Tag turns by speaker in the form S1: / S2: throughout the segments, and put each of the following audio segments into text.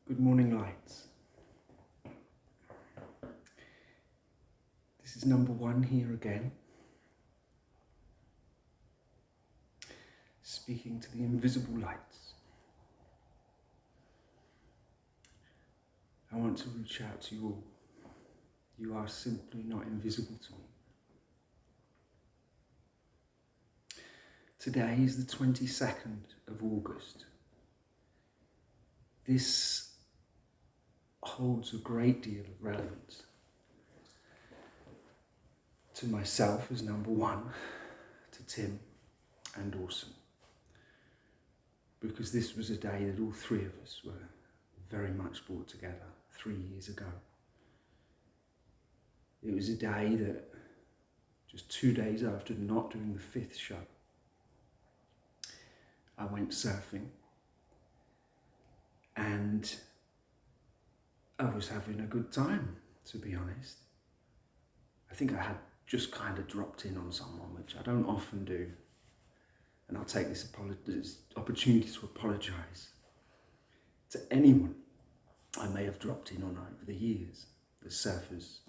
S1: Good morning, lights. This is number one here again, speaking to the invisible lights. I want to reach out to you all. You are simply not invisible to me. Today is the 22nd of August. This holds a great deal of relevance to myself as number one, to Tim and Orson, because this was a day that all three of us were very much brought together 3 years ago. It was a day that, just 2 days after not doing the fifth show, I went surfing and I was having a good time, to be honest. I think I had just kind of dropped in on someone, which I don't often do. And I'll take this opportunity to apologise to anyone I may have dropped in on over the years. The surfers,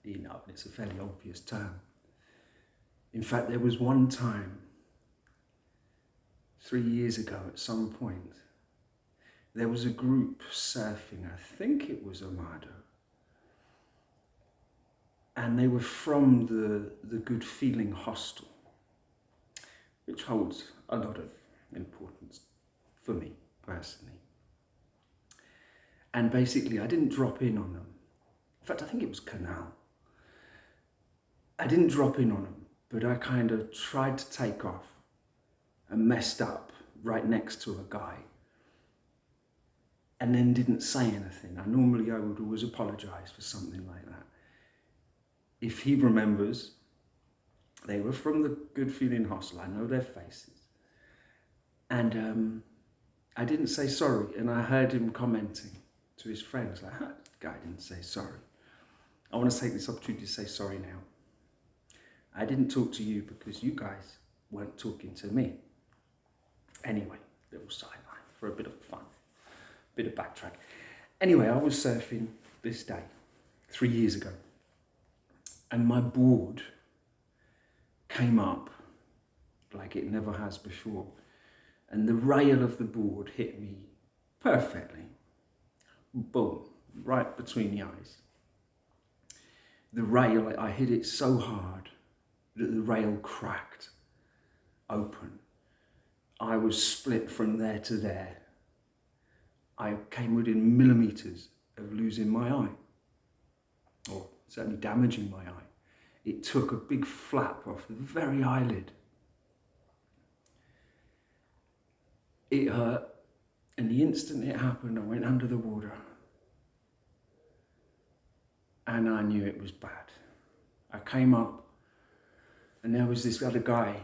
S1: it's a fairly obvious term. In fact, there was one time, 3 years ago at some point, there was a group surfing, I think it was Armado, and they were from the Good Feeling Hostel, which holds a lot of importance for me personally. And basically I didn't drop in on them. In fact, I think it was Canal. I didn't drop in on them, but I kind of tried to take off and messed up right next to a guy, and then didn't say anything. I would always apologise for something like that. If he remembers, they were from the Good Feeling Hostel. I know their faces. And I didn't say sorry, and I heard him commenting to his friends, like, that guy didn't say sorry. I want to take this opportunity to say sorry now. I didn't talk to you because you guys weren't talking to me. Anyway, little sideline for a bit of fun. Bit of backtrack. Anyway, I was surfing this day 3 years ago, and my board came up like it never has before, and the rail of the board hit me perfectly. Boom, right between the eyes. The rail, I hit it so hard that the rail cracked open. I was split from there to there. I came within millimetres of losing my eye, or certainly damaging my eye. It took a big flap off the very eyelid. It hurt, and the instant it happened, I went under the water, and I knew it was bad. I came up, and there was this other guy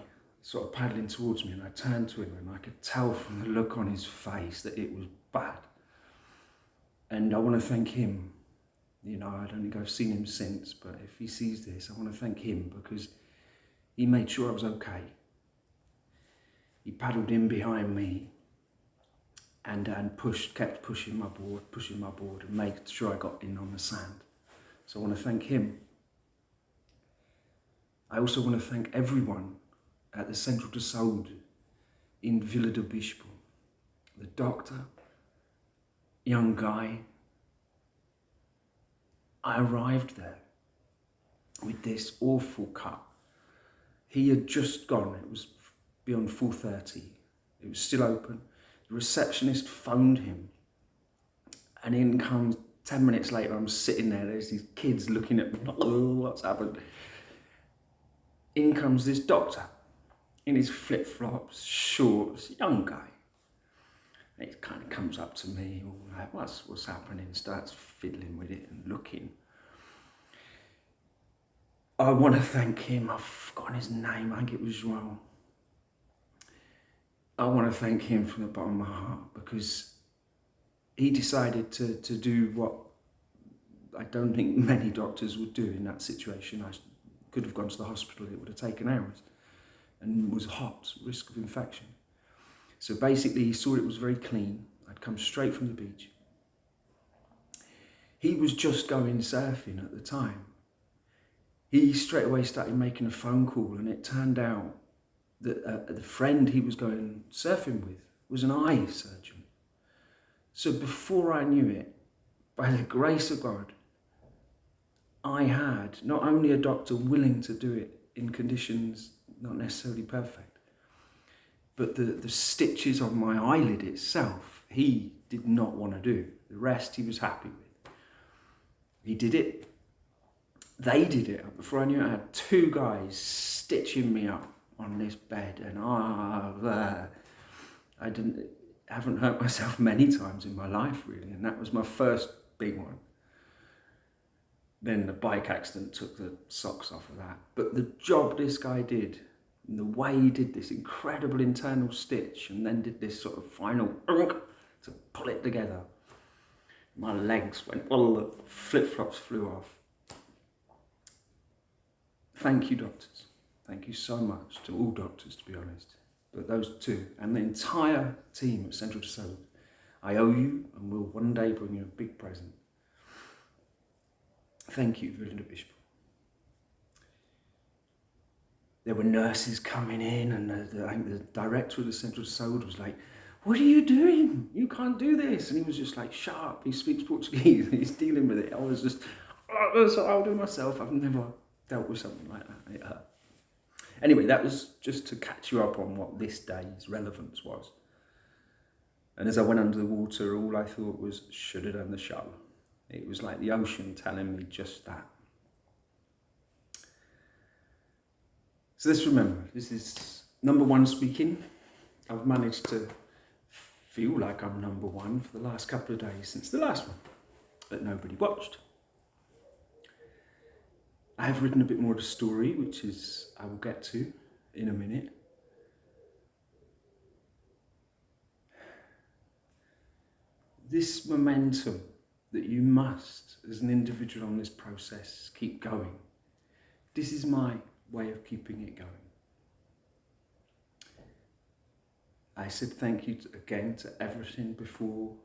S1: sort of paddling towards me, and I turned to him, and I could tell from the look on his face that it was bad. And I want to thank him. I don't think I've seen him since, but if he sees this, I want to thank him because he made sure I was okay. He paddled in behind me and kept pushing my board and made sure I got in on the sand. So I want to thank him. I also want to thank everyone at the Centro de Saúde in Vila do Bispo. The doctor, young guy. I arrived there with this awful cut. He had just gone. It was beyond 4:30. It was still open. The receptionist phoned him, and in comes 10 minutes later. I'm sitting there. There's these kids looking at me like, oh, what's happened? In comes this doctor in his flip-flops, shorts, young guy. And he kind of comes up to me, all like, what's happening? Starts fiddling with it and looking. I want to thank him. I've forgotten his name. I think it was João. I want to thank him from the bottom of my heart because he decided to do what I don't think many doctors would do in that situation. I could have gone to the hospital. It would have taken hours and was hot, risk of infection. So basically he saw it was very clean. I'd I'd come straight from the beach. He was just going surfing at the time. He straight away started making a phone call, and it turned out that the friend he was going surfing with was an eye surgeon. So before I knew it, by the grace of God, I had not only a doctor willing to do it in conditions not necessarily perfect, but the stitches on my eyelid itself, he did not want to do. The rest he was happy with. He did it. They did it. Before I knew it, I had two guys stitching me up on this bed, and haven't hurt myself many times in my life, really, and that was my first big one. Then the bike accident took the socks off of that. But the job this guy did, and the way he did this incredible internal stitch, and then did this sort of final to pull it together. My legs went, all the flip-flops flew off. Thank you, doctors. Thank you so much to all doctors, to be honest. But those two, and the entire team at Central to Soul, I owe you, and will one day bring you a big present. Thank you, Villa Bishop. There were nurses coming in, and I think the director of the Central Soul was like, "What are you doing? You can't do this." And he was just like, "Shut up." He speaks Portuguese. He's dealing with it. I was just, so I'll do it myself. I've never dealt with something like that. It hurt. Anyway, that was just to catch you up on what this day's relevance was. And as I went under the water, all I thought was, should have done the show. It was like the ocean telling me just that. So let's remember, this is number one speaking. I've managed to feel like I'm number one for the last couple of days since the last one, but nobody watched. I have written a bit more of the story, which is I will get to in a minute. This momentum that you must, as an individual on this process, keep going. This is my way of keeping it going. I said thank you again to everything before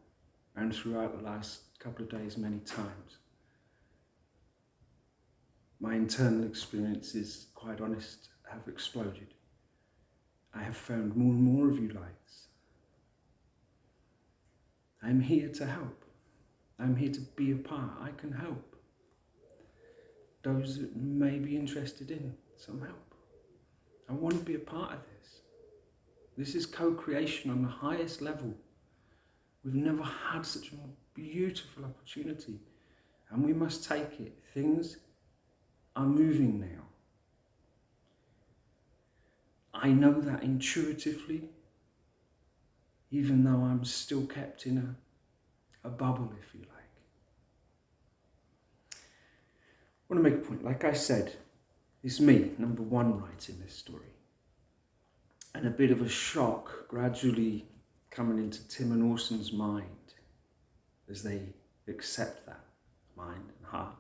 S1: and throughout the last couple of days many times. My internal experiences, quite honest, have exploded. I have found more and more of you lights. I'm here to help. I'm here to be a part. I can help those that may be interested in some help. I want to be a part of this. This is co-creation on the highest level. We've never had such a beautiful opportunity, and we must take it. Things are moving now. I know that intuitively, even though I'm still kept in a bubble, if you like. I want to make a point. Like I said, it's me, number one, writing this story. And a bit of a shock gradually coming into Tim and Orson's mind as they accept that mind and heart,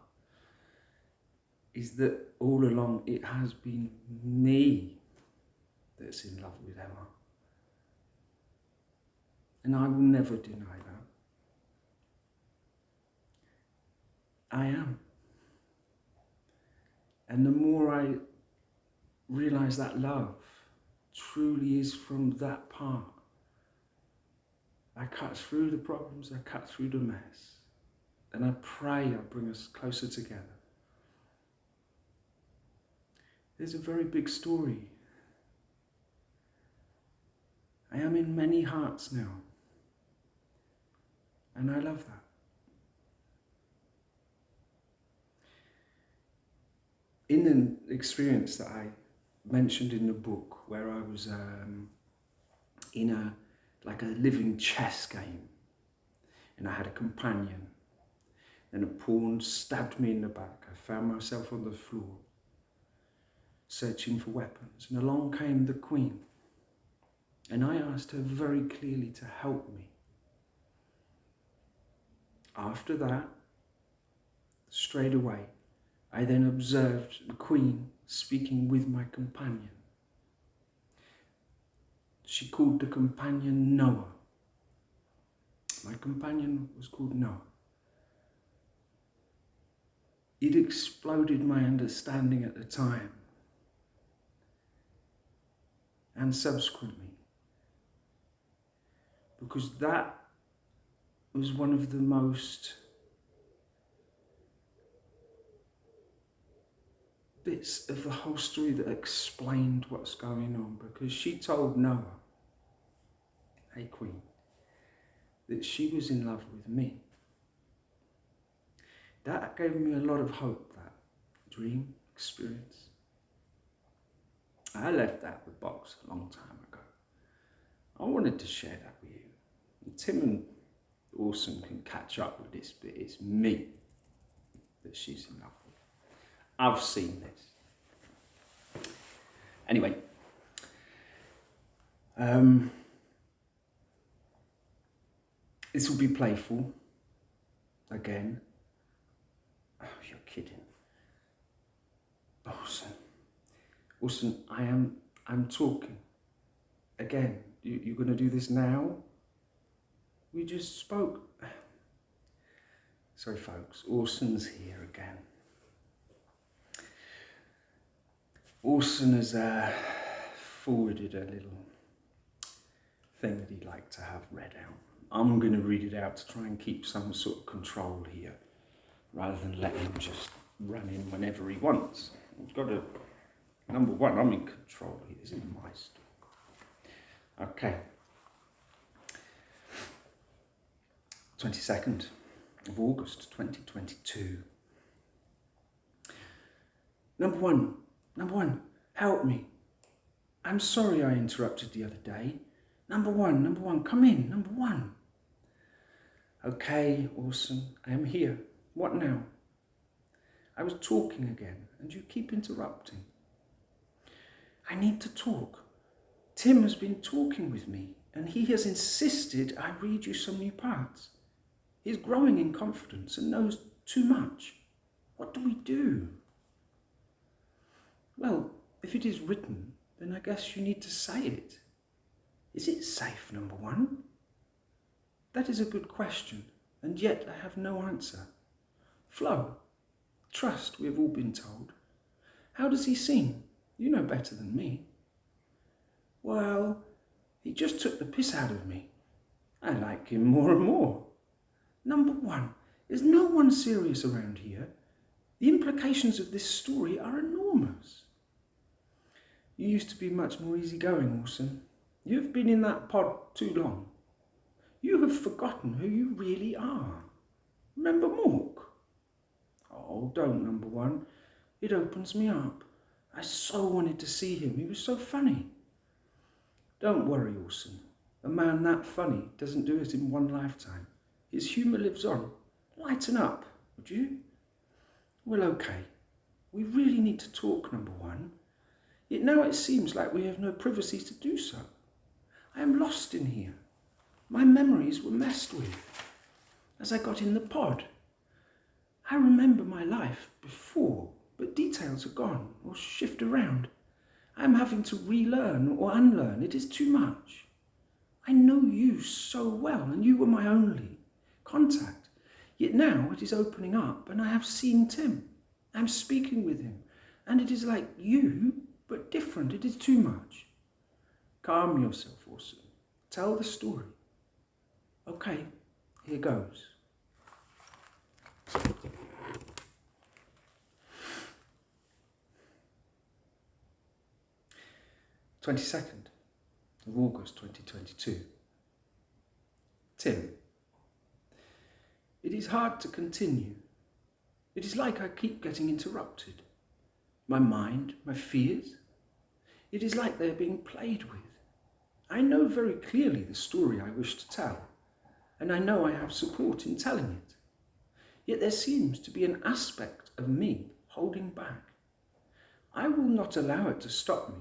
S1: is that all along it has been me that's in love with Emma. And I will never deny that. I am. And the more I realise that love truly is from that part, I cut through the problems, I cut through the mess, and I pray I bring us closer together. There's a very big story. I am in many hearts now, and I love that. In an experience that I mentioned in the book, where I was in a living chess game, and I had a companion, then a pawn stabbed me in the back. I found myself on the floor, searching for weapons, and along came the queen, and I asked her very clearly to help me. After that, straight away, I then observed the queen speaking with my companion. She called the companion Noah. My companion was called Noah. It exploded my understanding at the time and subsequently, because that was one of the most bits of the whole story that explained what's going on, because she told Noah, hey Queen, that she was in love with me. That gave me a lot of hope, that dream experience. I left that with Box a long time ago. I wanted to share that with you. And Tim and Orson can catch up with this, but it's me that she's in love with. I've seen this. Anyway, this will be playful again. Oh, you're kidding. Orson, I'm talking. Again, you're going to do this now? We just spoke. Sorry, folks. Orson's here again. Orson has forwarded a little thing that he'd like to have read out. I'm going to read it out to try and keep some sort of control here, rather than let him just run in whenever he wants. I've got to, number one, I'm in control here. This is my story. Okay. 22nd of August, 2022. Number one, help me. I'm sorry I interrupted the other day. Number one, come in, number one. Okay, Orson, I am here. What now? I was talking again, and you keep interrupting. I need to talk. Tim has been talking with me, and he has insisted I read you some new parts. He's growing in confidence and knows too much. What do we do? Well, if it is written, then I guess you need to say it. Is it safe, number one? That is a good question, and yet I have no answer. Flo, trust, we have all been told. How does he seem? You know better than me. Well, he just took the piss out of me. I like him more and more. Number one, there's no one serious around here. The implications of this story are enormous. You used to be much more easygoing, Orson. You've been in that pod too long. You have forgotten who you really are. Remember Mork? Oh, don't, number one. It opens me up. I so wanted to see him. He was so funny. Don't worry, Orson. A man that funny doesn't do it in one lifetime. His humour lives on. Lighten up, would you? Well, okay. We really need to talk, number one. Yet now it seems like we have no privacy to do so. I am lost in here. My memories were messed with as I got in the pod. I remember my life before, but details are gone or shift around. I am having to relearn or unlearn. It is too much. I know you so well, and you were my only contact. Yet now it is opening up, and I have seen Tim. I am speaking with him, and it is like you, but different. It is too much. Calm yourself, Orson. Tell the story. Okay, here goes. (22nd of August 2022). Tim. It is hard to continue. It is like I keep getting interrupted. My mind, my fears. It is like they are being played with. I know very clearly the story I wish to tell, and I know I have support in telling it. Yet there seems to be an aspect of me holding back. I will not allow it to stop me.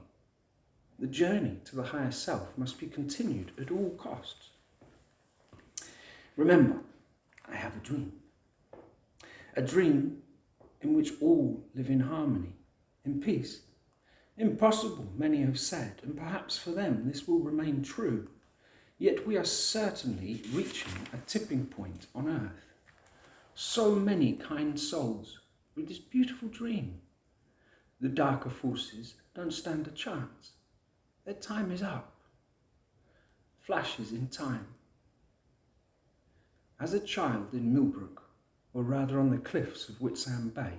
S1: The journey to the higher self must be continued at all costs. Remember, I have a dream. A dream in which all live in harmony, in peace. Impossible, many have said, and perhaps for them this will remain true. Yet we are certainly reaching a tipping point on earth. So many kind souls with this beautiful dream. The darker forces don't stand a chance. Their time is up. Flashes in time. As a child in Millbrook, or rather on the cliffs of Whitsand Bay,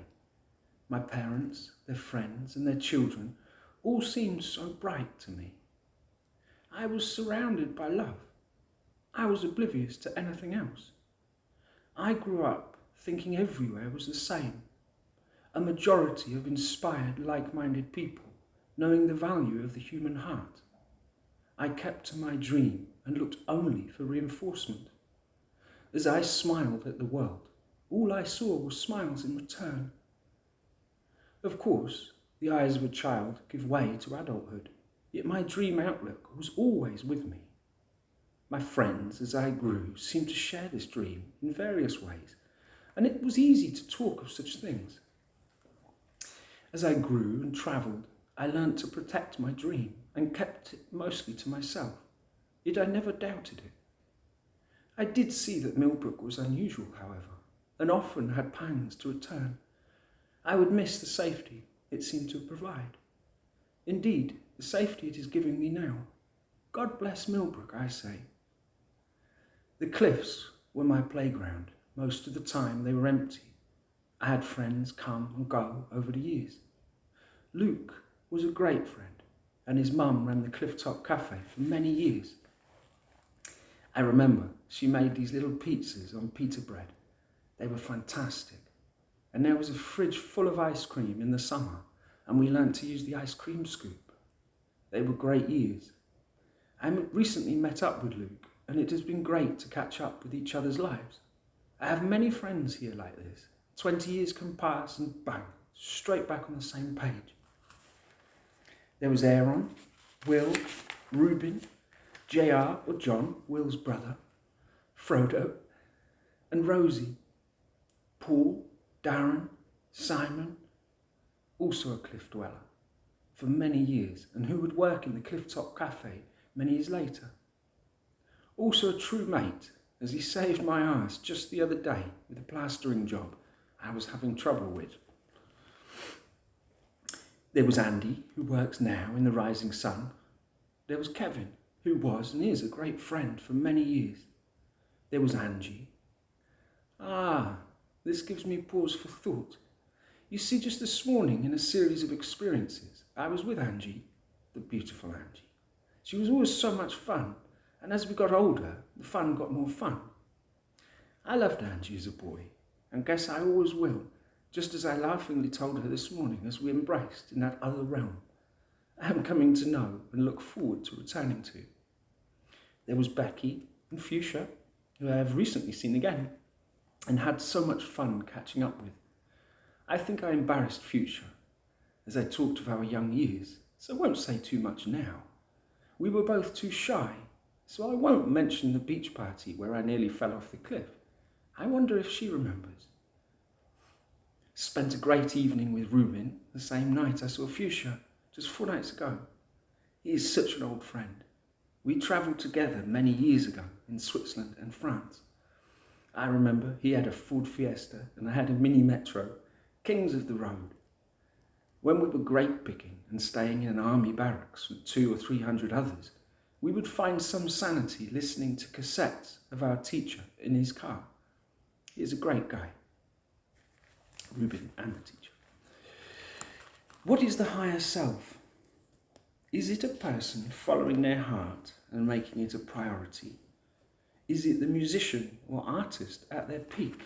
S1: my parents, their friends and their children all seemed so bright to me. I was surrounded by love. I was oblivious to anything else. I grew up thinking everywhere was the same. A majority of inspired, like-minded people, knowing the value of the human heart. I kept to my dream and looked only for reinforcement. As I smiled at the world, all I saw was smiles in return. Of course, the eyes of a child give way to adulthood, yet my dream outlook was always with me. My friends, as I grew, seemed to share this dream in various ways, and it was easy to talk of such things. As I grew and travelled, I learnt to protect my dream and kept it mostly to myself, yet I never doubted it. I did see that Millbrook was unusual, however, and often had pangs to return. I would miss the safety it seemed to provide. Indeed, the safety it is giving me now. God bless Millbrook, I say. The cliffs were my playground. Most of the time they were empty. I had friends come and go over the years. Luke was a great friend, and his mum ran the Clifftop Cafe for many years. I remember she made these little pizzas on pita bread. They were fantastic. And there was a fridge full of ice cream in the summer, and we learnt to use the ice cream scoop. They were great years. I recently met up with Luke, and it has been great to catch up with each other's lives. I have many friends here like this. 20 years can pass and bang, straight back on the same page. There was Aaron, Will, Reuben, JR or John, Will's brother, Frodo, and Rosie, Paul, Darren, Simon, also a cliff dweller, for many years, and who would work in the Clifftop Cafe many years later. Also a true mate, as he saved my ass just the other day with a plastering job I was having trouble with. There was Andy, who works now in the Rising Sun. There was Kevin, who was and is a great friend for many years. There was Angie. This gives me pause for thought. You see, just this morning in a series of experiences, I was with Angie, the beautiful Angie. She was always so much fun, and as we got older, the fun got more fun. I loved Angie as a boy, and guess I always will, just as I laughingly told her this morning as we embraced in that other realm I am coming to know and look forward to returning to. There was Becky and Fuchsia, who I have recently seen again, and had so much fun catching up with. I think I embarrassed Fuchsia as I talked of our young years, so I won't say too much now. We were both too shy, so I won't mention the beach party where I nearly fell off the cliff. I wonder if she remembers. Spent a great evening with Reuben the same night I saw Fuchsia, just 4 nights ago. He is such an old friend. We travelled together many years ago in Switzerland and France. I remember he had a Ford Fiesta and I had a Mini Metro, kings of the road. When we were grape picking and staying in an army barracks with 200 or 300 others, we would find some sanity listening to cassettes of our teacher in his car. He is a great guy, Reuben and the teacher. What is the higher self? Is it a person following their heart and making it a priority? Is it the musician or artist at their peak?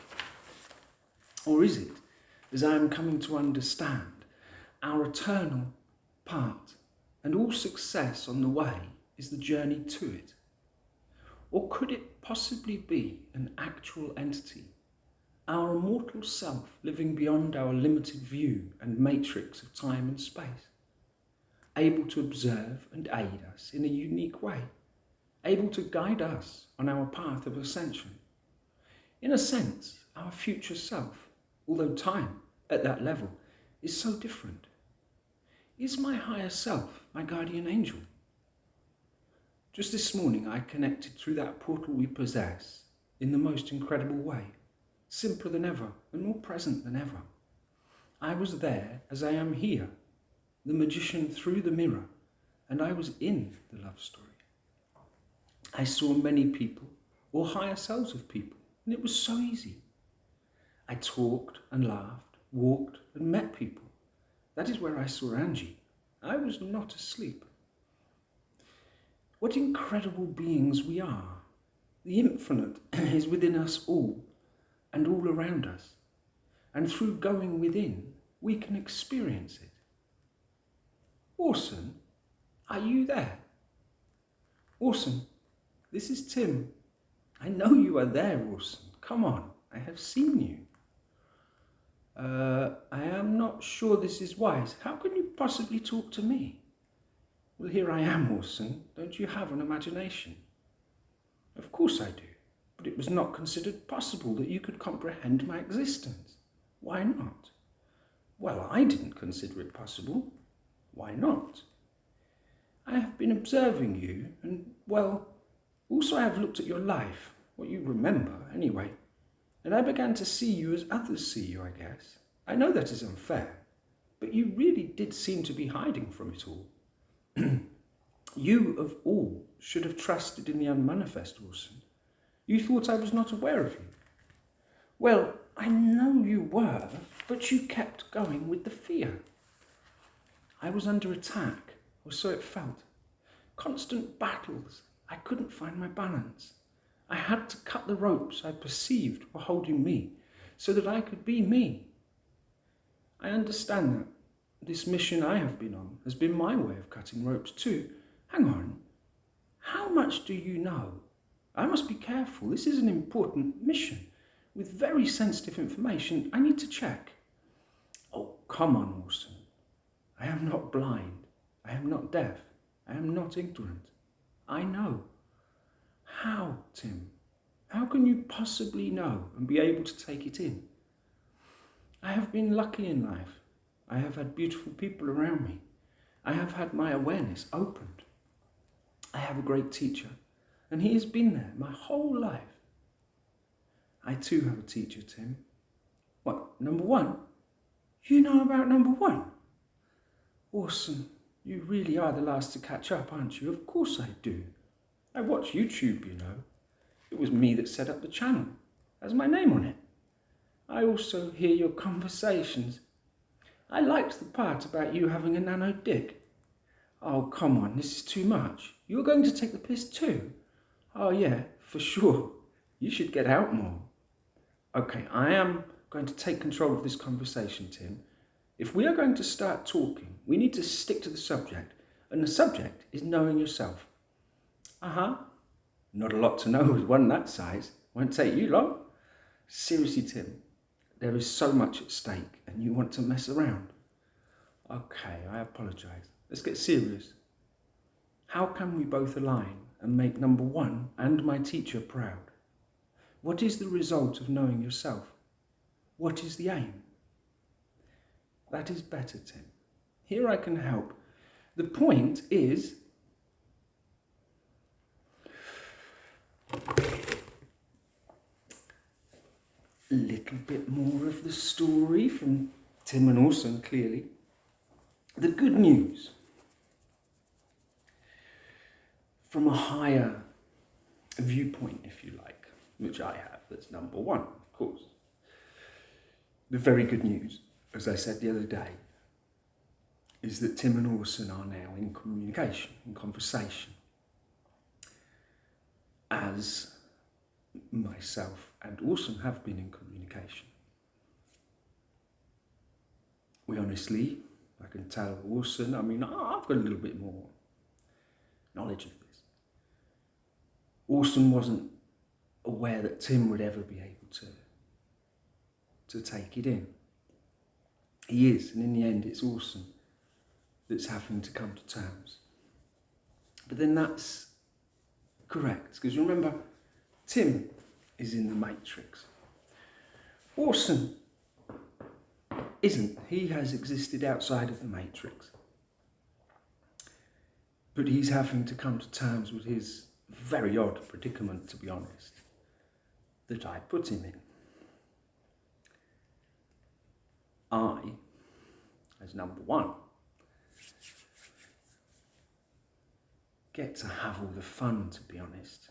S1: Or is it, as I am coming to understand, our eternal part, and all success on the way is the journey to it? Or could it possibly be an actual entity, our immortal self living beyond our limited view and matrix of time and space, able to observe and aid us in a unique way, able to guide us on our path of ascension? In a sense, our future self, although time at that level is so different. Is my higher self my guardian angel? Just this morning I connected through that portal we possess in the most incredible way, simpler than ever and more present than ever. I was there as I am here, the magician through the mirror, and I was in the love story. I saw many people, or higher selves of people, and it was so easy. I talked and laughed, walked and met people. That is where I saw Angie. I was not asleep. What incredible beings we are. The infinite is within us all and all around us. And through going within, we can experience it. Orson, are you there? Orson, this is Tim. I know you are there, Orson. Come on, I have seen you. I am not sure this is wise. How can you possibly talk to me? Well, here I am, Orson. Don't you have an imagination? Of course I do, but it was not considered possible that you could comprehend my existence. Why not? Well, I didn't consider it possible. Why not? I have been observing you, and, well, also I have looked at your life, what you remember, anyway, and I began to see you as others see you, I guess. I know that is unfair, but you really did seem to be hiding from it all. You, of all, should have trusted in the unmanifest, Orson. You thought I was not aware of you. Well, I know you were, but you kept going with the fear. I was under attack, or so it felt. Constant battles. I couldn't find my balance. I had to cut the ropes I perceived were holding me, so that I could be me. I understand that. This mission I have been on has been my way of cutting ropes too. Hang on. How much do you know? I must be careful. This is an important mission with very sensitive information. I need to check. Oh, come on, Orson. I am not blind. I am not deaf. I am not ignorant. I know. How, Tim? How can you possibly know and be able to take it in? I have been lucky in life. I have had beautiful people around me. I have had my awareness opened. I have a great teacher, and he has been there my whole life. I too have a teacher, Tim. What, number one? You know about number one? Orson, you really are the last to catch up, aren't you? Of course I do. I watch YouTube, you know. It was me that set up the channel. Has my name on it. I also hear your conversations. I liked the part about you having a nano dick. Oh, come on, this is too much. You're going to take the piss too? Oh yeah, for sure. You should get out more. Okay, I am going to take control of this conversation, Tim. If we are going to start talking, we need to stick to the subject. And the subject is knowing yourself. Not a lot to know with one that size. Won't take you long. Seriously, Tim, there is so much at stake and you want to mess around. Okay, I apologise. Let's get serious. How can we both align and make number one and my teacher proud? What is the result of knowing yourself? What is the aim? That is better, Tim. Here I can help. The point is, a little bit more of the story from Tim and Orson, clearly. The good news from a higher viewpoint, if you like, which I have, that's number one, of course. The very good news, as I said the other day, is that Tim and Orson are now in communication, in conversation, as myself and Orson have been in communication. We honestly, I can tell Orson, I've got a little bit more knowledge of this. Orson wasn't aware that Tim would ever be able to take it in. He is, and in the end it's Orson that's having to come to terms. But then that's correct, because remember, Tim is in the matrix. Orson isn't. He has existed outside of the matrix. But he's having to come to terms with his very odd predicament, to be honest, that I put him in. I, as number one, get to have all the fun, to be honest.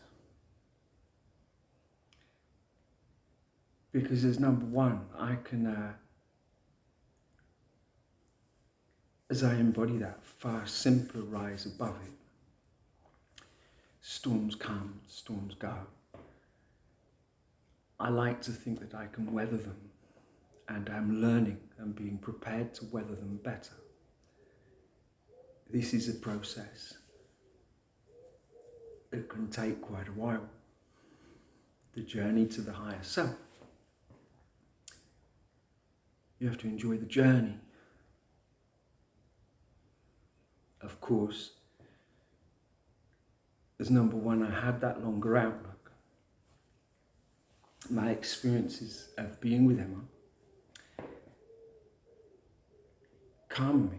S1: Because as number one, I can, as I embody that far simpler rise above it, storms come, storms go. I like to think that I can weather them, and I'm learning and being prepared to weather them better. This is a process. It can take quite a while. The journey to the higher self. You have to enjoy the journey. Of course, as number one, I had that longer outlook. My experiences of being with Emma calm me.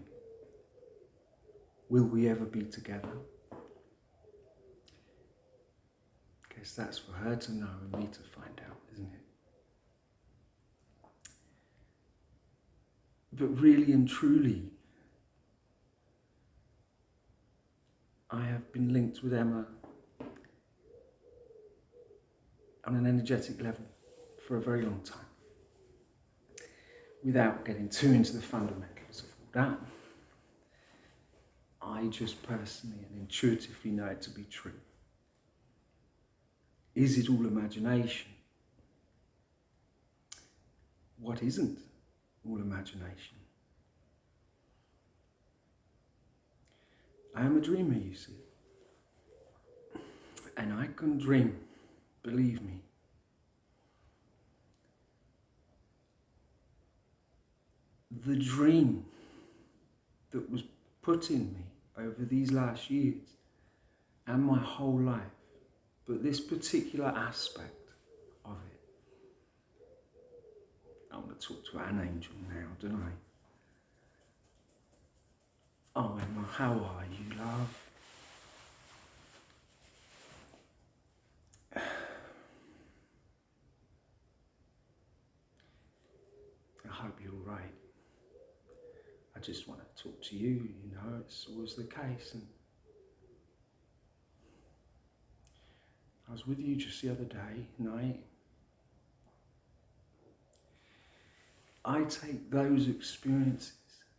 S1: Will we ever be together? Guess that's for her to know and me to find out, isn't it? But really and truly, I have been linked with Emma on an energetic level for a very long time. Without getting too into the fundamentals of all that, I just personally and intuitively know it to be true. Is it all imagination? What isn't all imagination? I am a dreamer, you see. And I can dream, believe me. The dream that was put in me over these last years and my whole life, but this particular aspect of it. I want to talk to an angel now, don't I? Oh, Emma, how are you, love? I hope you're all right. I just want to talk to you, you know, it's always the case. And I was with you just the other night. I take those experiences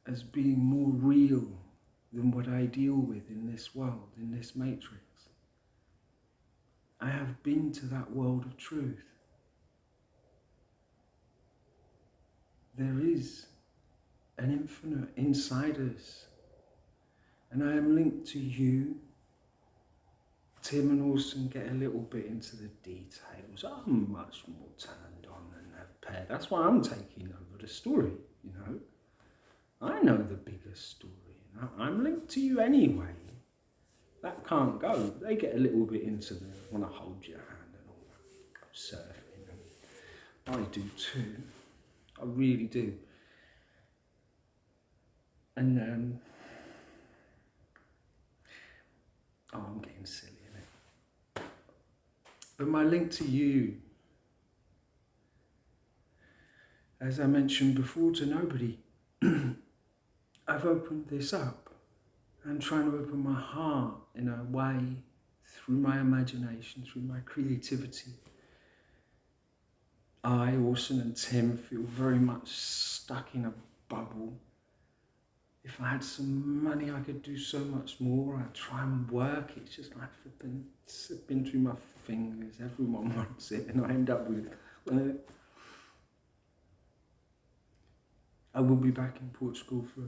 S1: as being more real than what I deal with in this world, in this matrix. I have been to that world of truth. There is an infinite inside us, and I am linked to you. Tim and Orson get a little bit into the details. I'm much more turned on than that pair. That's why I'm taking over the story, you know. I know the bigger story. I'm linked to you anyway. That can't go. They get a little bit into the want to hold your hand and all that, go surfing. And I do too. I really do. And I'm getting silly, innit? But my link to you, as I mentioned before to nobody, I've opened this up. I'm trying to open my heart in a way through my imagination, through my creativity. I, Orson and Tim feel very much stuck in a bubble. If I had some money, I could do so much more. I try and work. It's just like flipping, slipping through my fingers. Everyone wants it, and I end up with. I will be back in Portugal for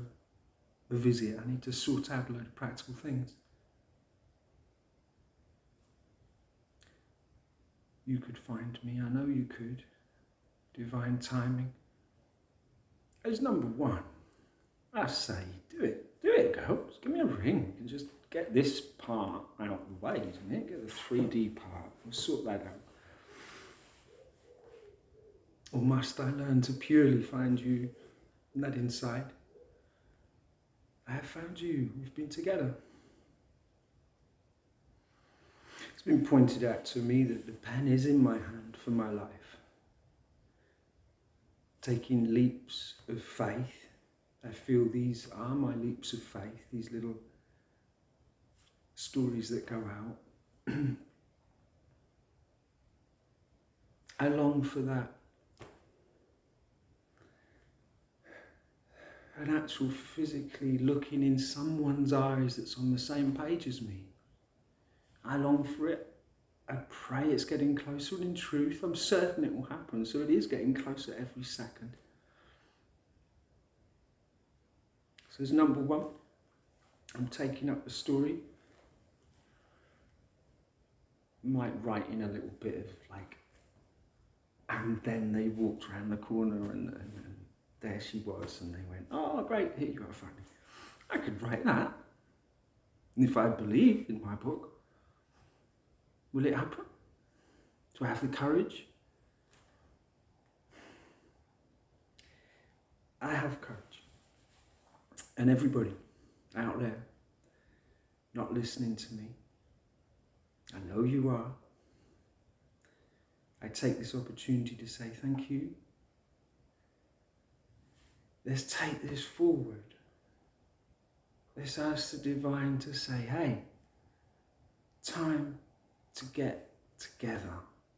S1: a visit. I need to sort out a load of practical things. You could find me. I know you could. Divine timing. As number one, I say, do it, girls. Give me a ring and just get this part out of the way, isn't it? Get the 3D part. We'll sort that out. Or must I learn to purely find you on that inside? I have found you. We've been together. It's been pointed out to me that the pen is in my hand for my life. Taking leaps of faith. I feel these are my leaps of faith, these little stories that go out. I long for that. An actual physically looking in someone's eyes that's on the same page as me. I long for it. I pray it's getting closer, and in truth, I'm certain it will happen. So it is getting closer every second. So as number one, I'm taking up the story. Might write in a little bit of like, and then they walked around the corner and there she was, and they went, oh great, here you are, Fanny. I could write that. And if I believe in my book, will it happen? Do I have the courage? I have courage. And everybody out there not listening to me, I know you are. I take this opportunity to say thank you. Let's take this forward. Let's ask the divine to say, hey, time to get together.